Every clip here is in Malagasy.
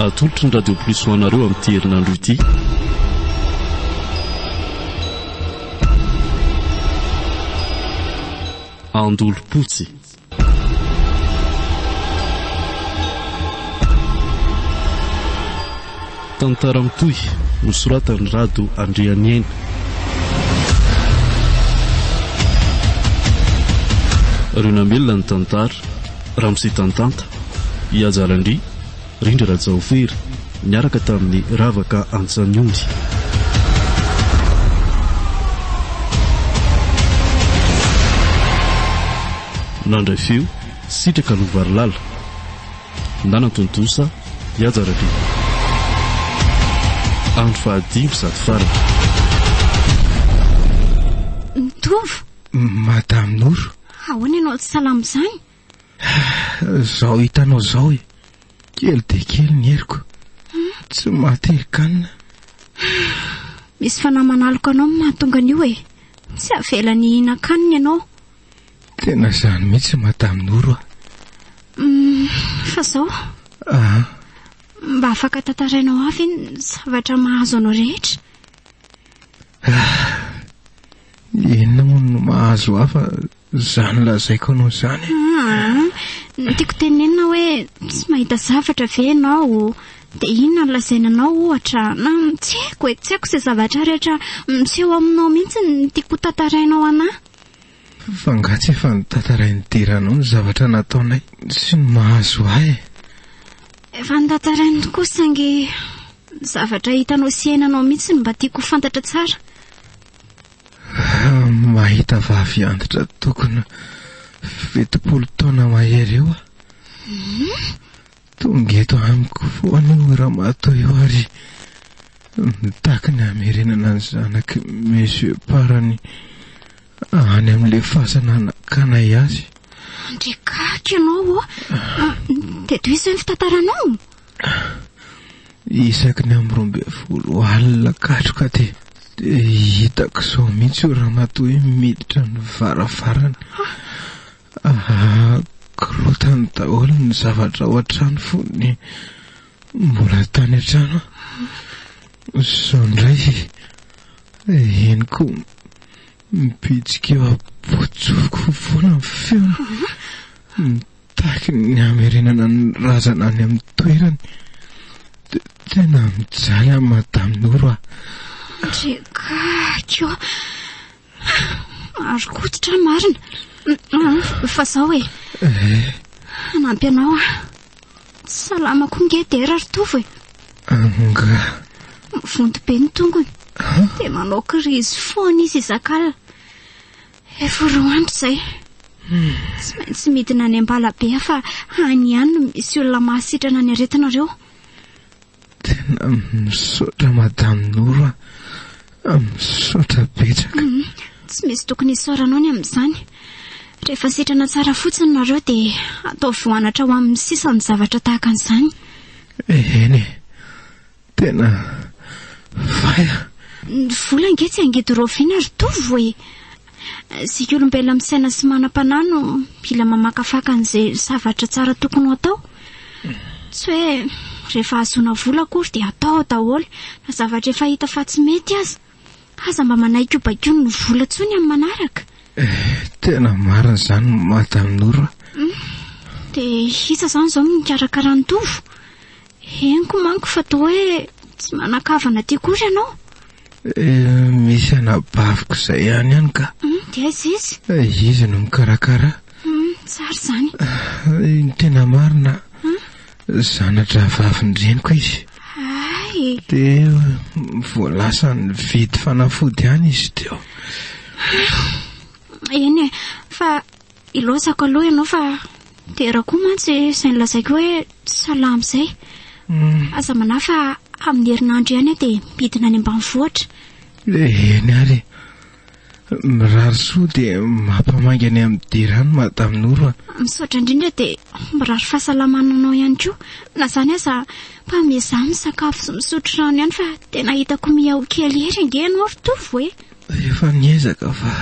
nahatolotry ny radio plus ho anareo amin'ity herinandro ity. Andolo-potsy. Tantara mitohy nosoratan'ny Rado Andrianiaina. Rionamelona ny tantara, Ramsy Tantanta, Iazarandry, Rindra Rajaofery, niaraka tamin'ny Ravaka Antsanyondy. Nandray feo, Sitraka Lovarilala, Ndanantontosa, Iazarandry. Andro fahadimy sady farany. Mitovy Madame Noro, ahoana ianao tsy salama izany? Zao hitanao zao e, kely dia kely ny heriko, tsy matery-kanina. Misy fanahy manaloko anao mahatonga an'io e, tsy avela ny hihinan-kanina ianao. Tena izany mihitsy Madame Noro a. Fa zao mba afaka tantarainao avy ny zavatra mahazo anao rehetra. Inona moa no mahazo hafa izany lazaiko anao izany? Tiako tenenina hoe tsy mahita zavatra ve ianao, dia inona no lazainanao ohatra, na tsy haiko izay zavatra rehetra miseho aminao mihitsy ny tiako tantarainao anahy. Fangatsy efa nitantarain'ny diranao ny zavatra nataonay sy ny mahazo ahy. Efa nitantarainy tokoa saingy zavatra hitanao sy henanao mihitsy mba tiako fantatra tsara. Mahita vavy antitra tokony 70 taona mahery eo a. Tonga eto amiko foana Ramatoa eo ary mitaka ny hamerenana ny zanaky Monsieur Parany any amin'ilay fasana nakanay azy. Ndrikaka ianao dia toy izay ny fitantaranao? Isaky ny amin'ny 12 alina katroka dia hitako izao mihitsy io Ramatoa hoe miditra ny varavarana. Korotany daholo ny zavatra ao an-trano fony mbola tany an-trano. Izao indray henoko mipitsika eo am-potsofoko foana ny feony, mitaky ny hamerenana ny razana any amin'ny toerany. Tena mijaly amin'ny Madame Noro a. Ndrikaka maro koditra marina. Fa zao e, anampy anao a. Salama koa nge dia raritovo e. Anga Vonto be ny tongony, dia manao krizy foana izy izakala. Efa 4 andro izay. Tsy maintsy midina any Ambalabe fa any ihany no misy olona mahasitrana ny aretinareo. tena misaotra Madame Noro a, misaotra betsaka. Tsy misy tokony hisaoranao ny amin'izany. Rehefa sitrana tsara fotsiny nareo dia atao voanatra ho amin'ny sisany zavatra tahaka an'izany. Eny, tena vaya. Ny vola nge tsy angidy roviana ry tovo e. Sy olombelona misaina sy manam-panahy no mila mamakafaka an'izay zavatra tsara tokony atao. Tsy hoe rehefa azoana vola akory dia atao daholo, na zavatra efa hita fa tsy mety aza mba manaiky bakio ny vola tsony amin'ny manaraka. Tena marina izany Madame Noro. Dia isa izany izao mikarakara ny tovo. Henoko manko fa toa hoe tsy manakavana tia kory ianao. Misy anabaviko izay ihany ka. Dia izy? Izy no mikarakara. Tsara izany. Tena marina. Zanatra vavin-dreniko izy. Ay. Dia voalasa ny vidy fanafody ihany izy teo. Eny fa ilosako aloha ianao fa tera koa mantsy izay nilazaiko hoe salama izay. Aza manahy fa amin'ny herinandro ihany dia midina any ambanivohitra. Eny ary mirary soa dia mampamangy any amin'ny dirany Madame Noro. Misaotra indrindra dia mirary fahasalamananao ihany koa. Na izany aza mba mizaha misakafo sy misotro rano ihany fa tena hitako miao kely hery ange ianao ry tovo e. Efa niezaka fa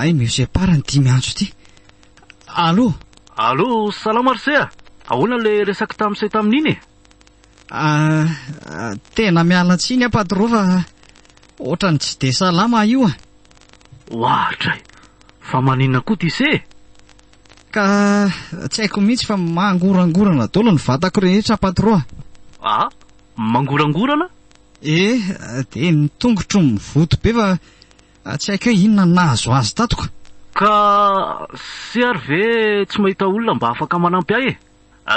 ay mihoseparany 5 andro ty. Allo? Allo, salama Arsea. Ahoana le resaka tamin'isay tamin'iny? Tena mialatsiny patron fa ohatrany tsy de salama io a. Ohatray, fa maninona koa ty se? Ka tsy haiko mihitsy fa mangorangorana daholo ny vatako rehetra patron. Mangorangorana? De ny tongotro mivoto be fa tsy haiko hoe inona nahazo azy tatoko. Ka sy ary ve tsy mahita olona mba afaka manampy ahy e?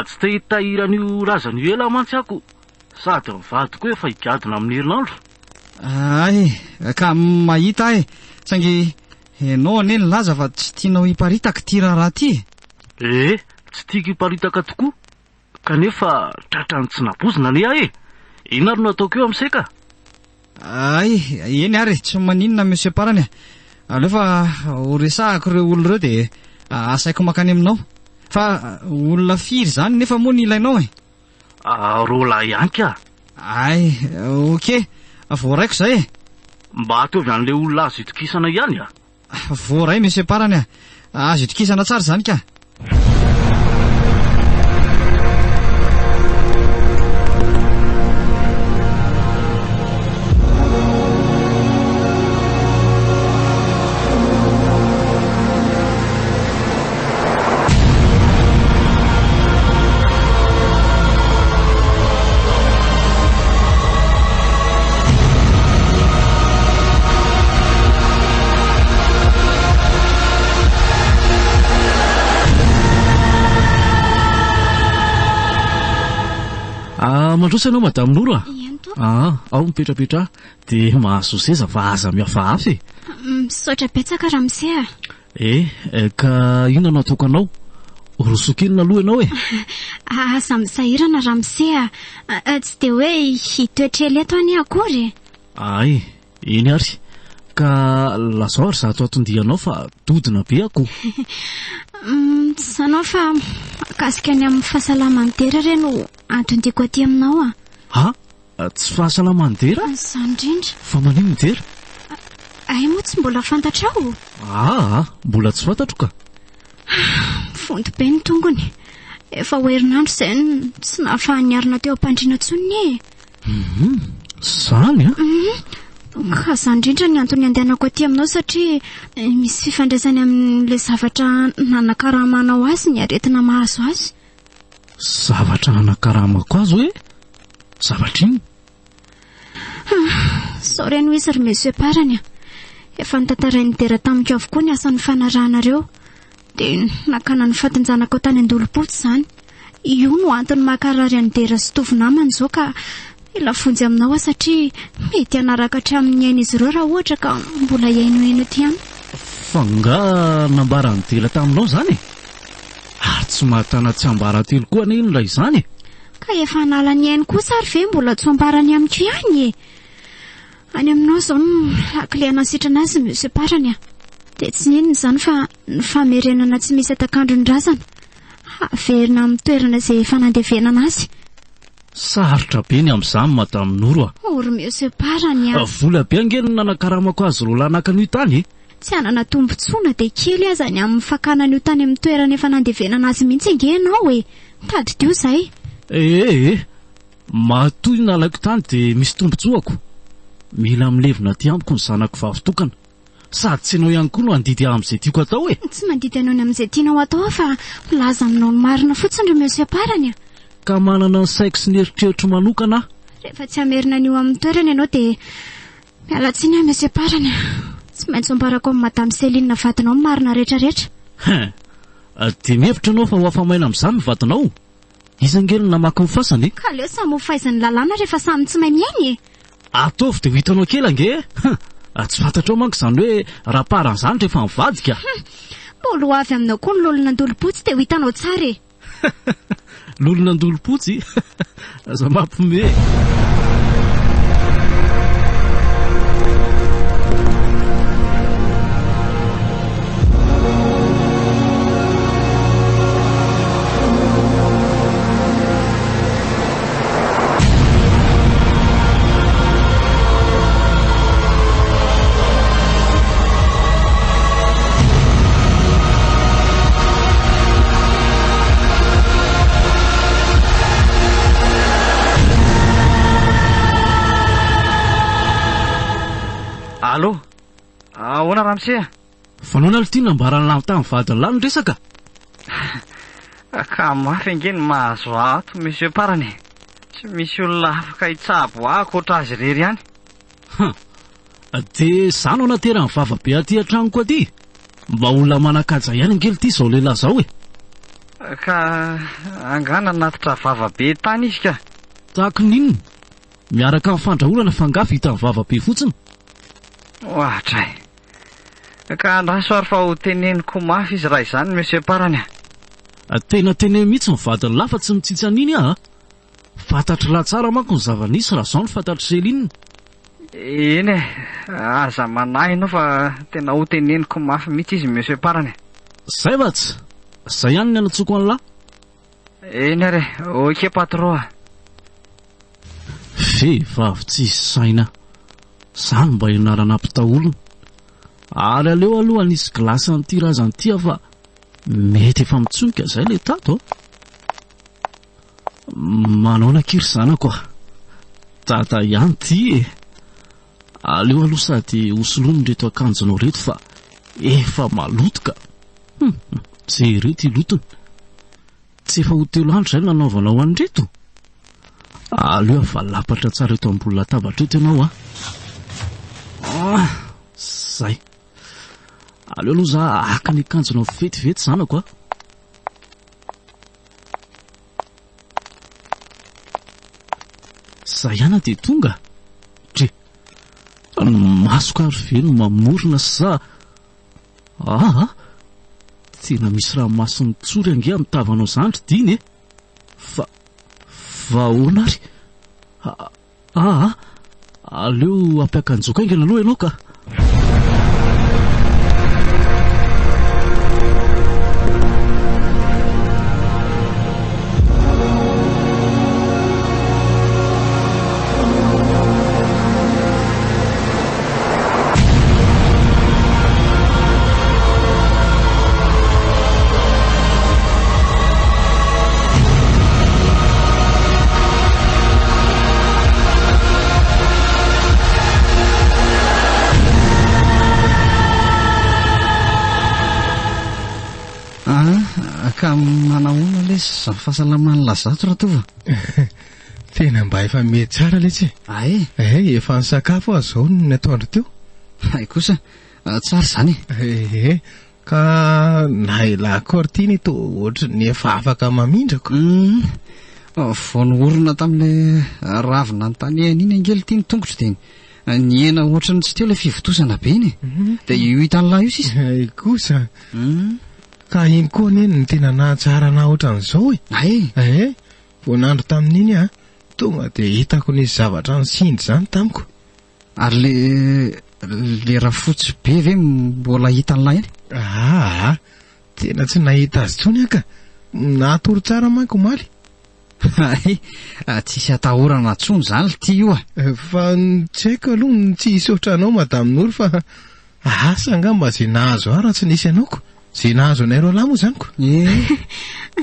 Tsy te hitahiran'io razan'io ela mantsy ako, sady mivadiko hoe fa higadina amin'ny herinandro. Ay, ka mahita ahy, saingy ianao anie nilaza fa tsy tianao hiparitaka ty raharaha ty. Tsy tiako hiparitaka tokoa, kanefa tratrany tsy nabozina ane ahy e. Inona ary no ataoko eo amin'isay ka? Ay, eny ary, tsy maninona mihoseparany. Aleo fa horesahako ireo olona ireo de asaiko makany aminao. Fa olona firy zany nefa moa ny ilainao e? Rola ihany ka. Ay, ok, voaraiko zay e. Mba ataovy an'le olona azo itokisana ihany a? Voaray mihoseparany a. Azo itokisana tsara zany ka. Mandrosa ianao madame Noro a? Ihany to. Ao mipetrapetra de mahazo seza fa aza mihafahafa e. Misaotra betsaka Ramsea. Ka inona no ataokanao? Rosokinina aloha ianao e? Asa misahirana Ramsea, tsy de hoe hitoetra eleto any akory. Ay, iny ary. Ka lazao ary zato atondianao fa dodina be ako. Sanao fa kasika any amin'ny fahasalamany tera reno atondiko aty aminao a. Tsy fahasalamany dera? Zany indrindra. Fa maninona dera? Ay moa tsy mbola fantatrao. Mbola tsy fantatro ka. Fonto be ny tongony. Efa ho herinandro izay tsy nahafahaniarina teo am-pandriana tsony e. Zany a? Ka zany indrindra ny antony andehanako aty aminao satria misy fifandraisany amin'le zavatra nanakaramanao azy ny aretina mahazo azy. Zavatra nanakaramako azy hoe? Zavatra iny? Sao reny ho izy ry mihoseparany a. Efa nitantarain'ny dera tamiko avokoa ny asan'ny fanarahanareo. De nakana ny fatinjanako tany Andolompotsy zany. Io no antony mahakarary an'ny dera sy tovi namany zao ka ilafonjy aminao satria mety hanaraka hatramin'ny ain'izy ireo raha ohatra ka mbola iainoino ty any. Fa nga nambara ny dela taminao zany e? Tsy mahatana tsy ambarantelo koa ane inona izany e? Ka efa hanala ny ainy kosa ary ve mbola tsy ambarany amiko ihany e? Any aminao zao no lakile anasitrana azy mihoseparany a. De tsy ninona zany fa ny famerenana tsy misy atakandro ny razana. Haverina amin'ny toerana izay efa nandevenana azy. Sarotra be ny amin'izany madame Noro a. Ory mihoseparany a. Vola be angely ny nanakaramako azy roa lanakany tany e? Tsy hanana tombontsoana de kely aza ny amin'ny fakanan'io tany amin'ny toerana efa nandevenana azy mihitsy ange ianao e. Tadidio zay. Matoy nalaiko tany de misy tombontsoako. Mila milevina ty amiko ny zanako vavitokana. Sady tsy anao ihany koa no andidy amin'izay tiako atao e. Tsy mandidy anao ny amin'izay tianao atao fa milaza aminao ny marina fotsiny ry mihoseparany a. Ka manana ny saiko sy ny eritreritra manokana. Rehefa tsy hamerina an'io amin'ny toerana ianao de mialatsiny mihoseparany. Tsy maintsy ambarako amin'ny madame Céline vadinao ny marina rehetrarehetra. De mihevitra anao fa ho afamaina amin'izany ny vadinao. Izy angely namaky ny fasany. Ka leo samy ho fahaizany lalàna rehefa samy tsy mahay miainy e. Ataovy de ho hitanao kely ange. Tsy fantatrao manko izany hoe raparan'izany rehefa mivadika. Mbola ho avy aminao koa ny lolona Andolompotsy de ho hitanao tsara e. Lolona Andolompotsy? Aza mampime. Ahoana Ramose? Fanaona ly tiana ambarany lamy tamin'ny vadiny lahy ny resaka. Ka mafy angeny mahazo ato monsieur Parany. Tsy misy olona afaka hitsabo akoatra azy rery ihany. De zano anaterany vavabe aty an-tranoko aty. Mba olona manakaja ihany angely ty zao lehilahy zao e. Ka angana natitra vavabe tany izy ka. Tahako ninona? Miaraka amin'ny fandraholana fangafy hita amin'ny vavabe fotsiny. Ohatray. Ka andraso fa ho teneniko mafy izy raha izany monsieur Parany. Tena teneno mihitsy ny vadiny lahy fa tsy mitsitsy an'iny aho. Fantatry laha tsara manko ny zava-nisy raha zao ny fantatry Selinina. Eny e, aza manahy ianao fa tena ho teneniko mafy mihitsy izy monsieur Parany. Zay vatsy. Zay ihany ny anatsoko an'lahy. Eny are, oke patron. Vehivavy tsy saina. Zany mba ianarana mpitaolona. Ary aleo aloha nisy glasy an'ity razany ty fa mety efa mitsonika zay le tato. Manao nakiry zanako a. Tata ihany ty e. Aleo aloha sady hosolony reto akanjonao reto fa efa malotoka. Tsy reto ilotony. Tsy efa ho telo andro zay nanaovanao an'reto. Aleo fa lapatra tsara eto ambony latabatra eto ianao a. Zay. Aleo aloha za aka ny akanjonao vetivety zanako a. Zay ihany de tonga. Tre. Masoko ary velo mamorona sa. Tena misy raha masony tsory ange amin'ny tavanao zandry diny e. Fa ahoana ary? Aleo ampiakanjoka aingana aloha ianao ka. Ka manahoana le fahasalaman'ny lazato raha tova. Tena mba efa mety tsara letsy. Ay. Efa nisakafo aho zao ny atoandro teo. Ay kosa, tsara zany. Ka naila kortiny to ohatry ny efa afaka mamindrako. Vao niorona tamin'le ravina ny tany iny angely ty ny tongotra dia ny ena ohatrany tsy teo le fivotosana be iny. Dia io hitan'lahy io sisa. Ay kosa. Ka iny koa neny ny tena nahatsara na ohatran'izao e. Ay. Vao nandro tamin'iny tonga dia hitako ny zavatra ny sindry zany tamiko. Ary le rafotsy be ve mbola hitan'lahy iny? Tena tsy nahita azy tsony aka. Natory tsara manko maly. Tsisy atahorana tsony zany ty io fa tsy haiko aloha ny tsy hisotra anao madame Noro fa asa angamba zay nahazo raha tsy nisy anaoko. Zay nahazo anay roa lahy moa zaniko.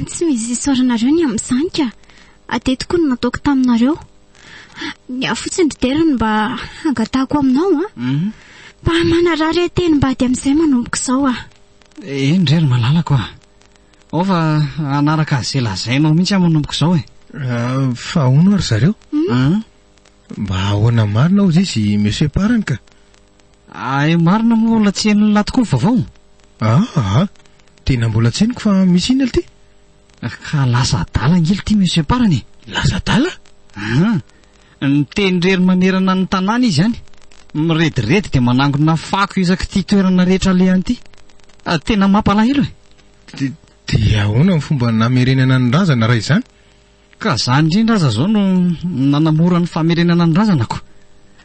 Tsy misy isoranareo ny amin'izany ka. Atetiko ny nataoko taminareo. Ny fotsiny riderany mba hangatahako aminao mba manarary teny mba ady amin'izay manomboko izao Ndrery malalako ao fa anaraka izay lazainao mihitsy manomboko izao fa ahoana ary zareo? Mba ahoana marina hozy izy monsieur Parany ka? Marina moa mbola tsy henony lahy tokoa ny vaovao. Tena mbola tsy henoko fa misy iny ty. Ka lasa adala angely ty monsieur Parany. Lasa adala? Ny tendrery manerana ny tanàna izy ihany. Mirediredy dia manangona fako isaky ty toerana rehetra alehany ty. Tena mampalahelo dia ahoana ny fomba namerenana ny razana raha izany? Ka zany indrindra aza zao no nanamora ny famerenana ny razanako.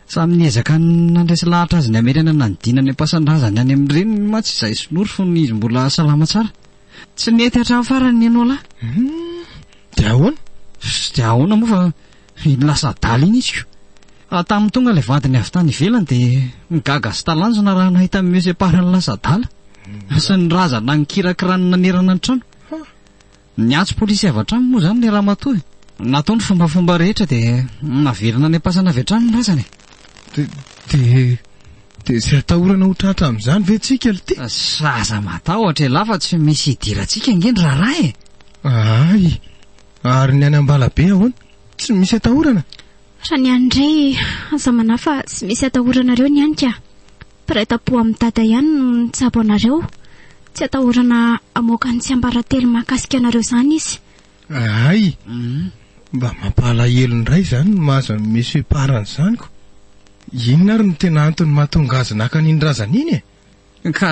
Samy niezaka nandresy lahatra azy ny amerenana ny dinany ampasan'ny razany any amin'ny reniny matsy izay sinory fo ny izy mbola salama tsara. Tsy nety hatramin'ny farany ianao lahy. Dia ahoana? Dia ahoana moa fa iny lasa adala iny izy ko. Tamin'ny tonga ilay vadiny avy tany ivelany dia migaga sy talanjona raha nahita amin'ny monsieur Parany lasa adala. Sy ny razana nikirakirany nanerana ny trano. Niatso polisy avy hatrany moa zany ny ramatoa. Natao ny fombafomba rehetra dia naverina ny ampasana avy hatrany ny razany. dia sy atahorana ho tratra amin'izany ve tsika ly ty? Zaza matahotra e lafa tsy misy hidirantsika ingeny raharaha e. Ay, ary ny any Ambalabe ahoana tsy misy atahorana? Raha ny andray aza manafa tsy misy atahoranareo ny any ka. Piraita-po amin'ny dada ihany no nitsabo anareo. Tsy atahorana amoaka ny tsy ambaratelo mahakasika anareo izany izy. Ay, mba mampalahelo indray izany no mahazo ny Monsieur Parany izany ko. Inona ary no tena antony mahatonga azy naka n'iny razana iny e? Ka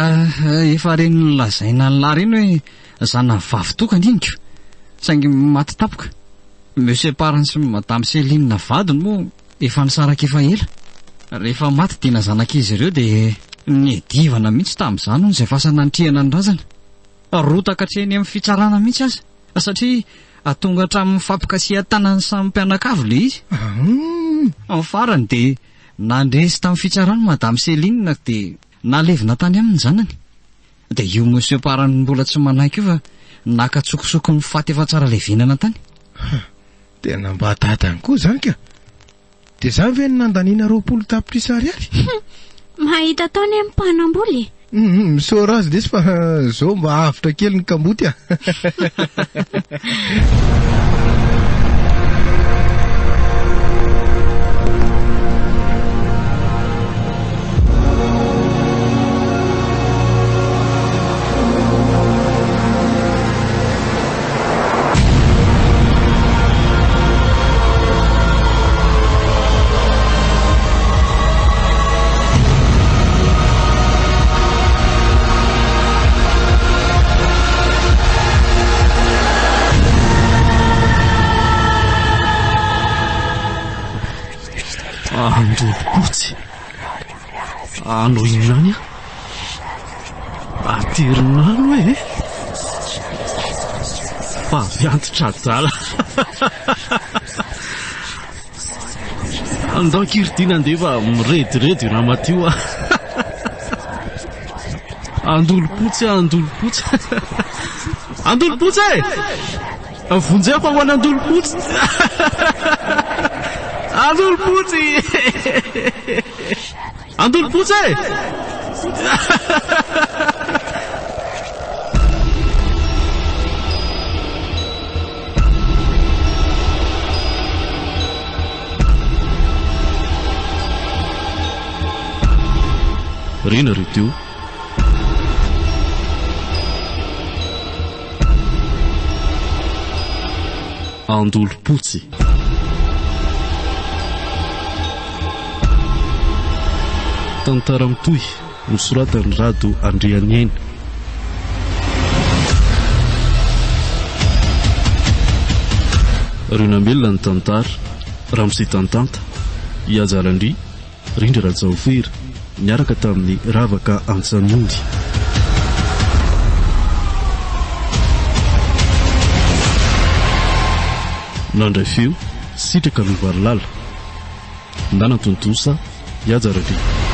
efa reny nolazaina ny lahy reny hoe zana vavy tokana iny ko. Saingy maty tapoka. Monsieur Parany sy Madame Céline vadiny moa efa nisaraka efa ela. Rehefa maty dina zanak'izy ireo dia nedivana mihitsy tamin'izany hono izay fasananitrihana ny razana. Rotaka hatreny amin'ny fitsarana mihitsy aza. Satria atonga hatramin'ny fampikasihan-tanany samy mpianakavy le izy. Amin'ny farany dia nandresy tamin'ny fitsarana Madame Céline dia nalevina tany amin'ny zanany. Dia io Monsieur Parany mbola tsy manaiky io fa nakatsokosoko ny faty efa tsara levinana tany. Tena mba dadany koa izany ka. Dia izany ve ny nandaniana 20 tapitrisa ariary? Mahita taony amin'ny mpanamboly. Misaora azy desy fa izao mba avitra kely ny kamboty a. Andolo-potsy. Anao inany a? Atirinano e? Fa viantitra jala. Andao kiridina andefa mirediredy ramatio a. Andolo-potsy, andolo-potsy. Andolo-potsy e! Vonjeko ho an'ny andolo-potsy. Andolo-potsy! Andolo-potsy e! Rena ry teo. Andolo-potsy. Tantara mitohy nosoratany Rado Andrianiaina. Renambelona ny tantara, Ramosy Tantanta, Iajalandry, Rindra Rajaofera, niaraka tamin'ny Ravaka Antsanondy. Nandray feo, Sitraka Lovalala, Ndana Tontosa, Iajalandry.